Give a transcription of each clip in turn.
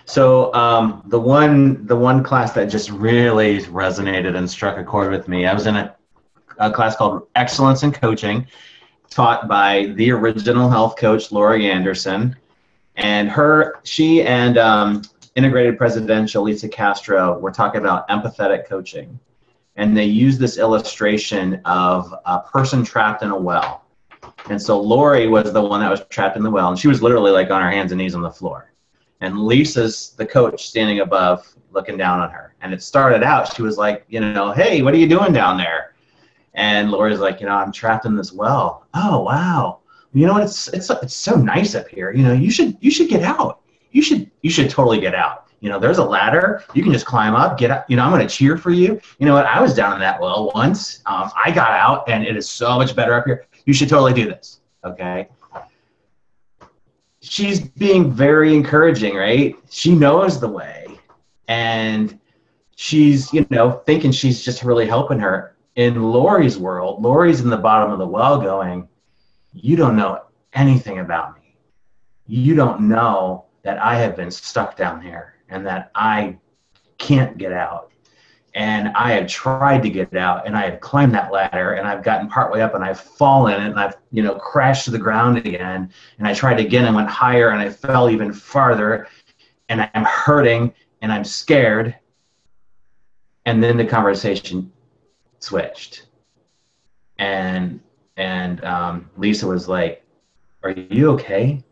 So the one class that just really resonated and struck a chord with me, I was in a class called Excellence in Coaching, taught by the original health coach, Lori Anderson. And she and integrated presidential Lisa Castro were talking about empathetic coaching. And they used this illustration of a person trapped in a well. And so Lori was the one that was trapped in the well, and she was literally like on her hands and knees on the floor. And Lisa's the coach standing above, looking down on her. And it started out, she was like, hey, what are you doing down there? And Lori's like, I'm trapped in this well. Oh, wow. It's so nice up here. You should get out. You should totally get out. There's a ladder. You can just climb up, get up. I'm going to cheer for you. You know what? I was down in that well once. I got out, and it is so much better up here. You should totally do this. Okay. She's being very encouraging, right? She knows the way, and she's, thinking she's just really helping her. In Lori's world, Lori's in the bottom of the well going, you don't know anything about me. You don't know that I have been stuck down here and that I can't get out. And I have tried to get out, and I have climbed that ladder, and I've gotten partway up, and I've fallen, and I've, crashed to the ground again. And I tried again and went higher, and I fell even farther, and I'm hurting, and I'm scared. And then the conversation switched. And Lisa was like, are you okay?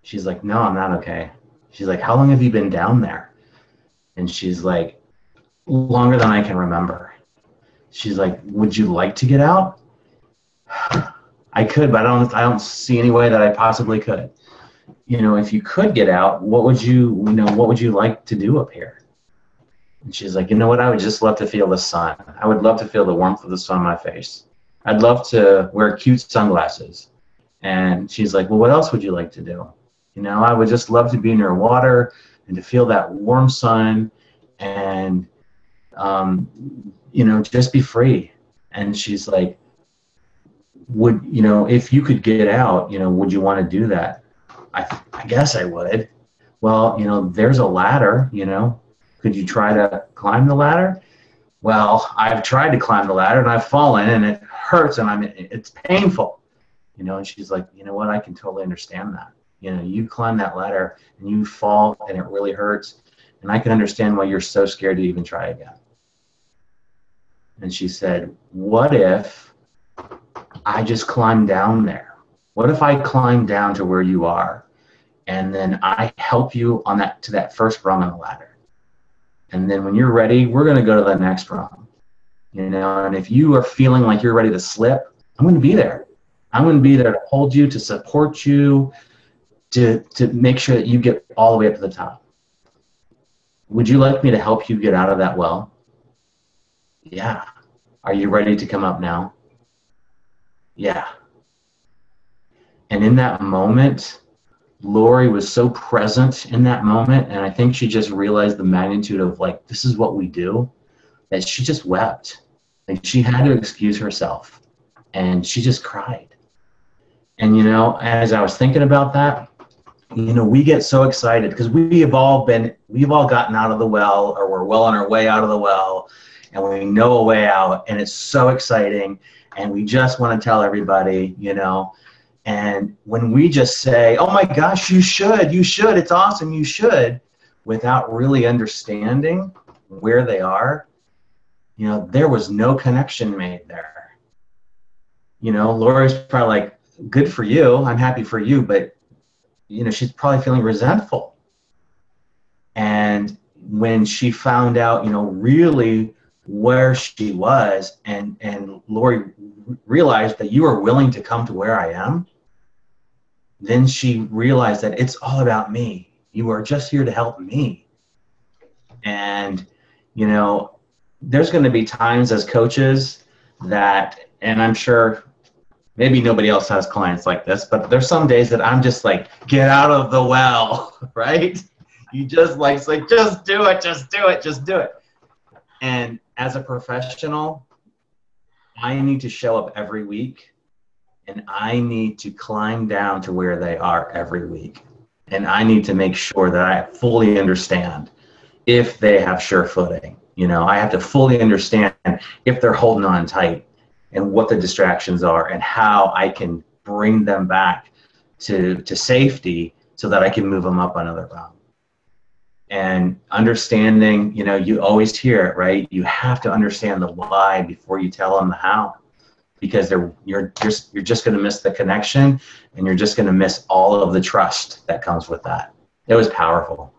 She's like, no, I'm not okay. She's like, how long have you been down there? And she's like, longer than I can remember. She's like, would you like to get out? I could, but I don't see any way that I possibly could. If you could get out, what would you like to do up here? And she's like, what? I would just love to feel the sun. I would love to feel the warmth of the sun on my face. I'd love to wear cute sunglasses. And she's like, well, what else would you like to do? I would just love to be near water and to feel that warm sun and, just be free. And she's like, if you could get out, would you want to do that? I guess I would. Well, there's a ladder, could you try to climb the ladder? Well, I've tried to climb the ladder and I've fallen and it hurts and it's painful, and she's like, you know what? I can totally understand that. You climb that ladder and you fall and it really hurts. And I can understand why you're so scared to even try again. And she said, what if I just climb down there? What if I climb down to where you are and then I help you to that first rung on the ladder? And then when you're ready, we're going to go to the next rung. And if you are feeling like you're ready to slip, I'm going to be there. I'm going to be there to hold you, to support you, to make sure that you get all the way up to the top. Would you like me to help you get out of that well? Yeah. Are you ready to come up now? Yeah. And in that moment, Lori was so present in that moment, and I think she just realized the magnitude of, like, this is what we do, that she just wept. Like, she had to excuse herself, and she just cried. And, as I was thinking about that, we get so excited because we've all gotten out of the well, or we're well on our way out of the well, and we know a way out, and it's so exciting, and we just want to tell everybody, and when we just say, oh my gosh, you should, it's awesome, you should, without really understanding where they are, there was no connection made there. Lori's probably like, good for you, I'm happy for you, but she's probably feeling resentful. And when she found out, really where she was, and Lori realized that you are willing to come to where I am, then she realized that it's all about me. You are just here to help me. And, there's going to be times as coaches that, and I'm sure maybe nobody else has clients like this, but there's some days that I'm just like, get out of the well, right? You just like, just do it. And as a professional, I need to show up every week, and I need to climb down to where they are every week. And I need to make sure that I fully understand if they have sure footing. You know, I have to fully understand if they're holding on tight and what the distractions are and how I can bring them back to safety so that I can move them up another round. And understanding, you know, you always hear it, right? You have to understand the why before you tell them the how, because you're just going to miss the connection, and you're just going to miss all of the trust that comes with that. It was powerful.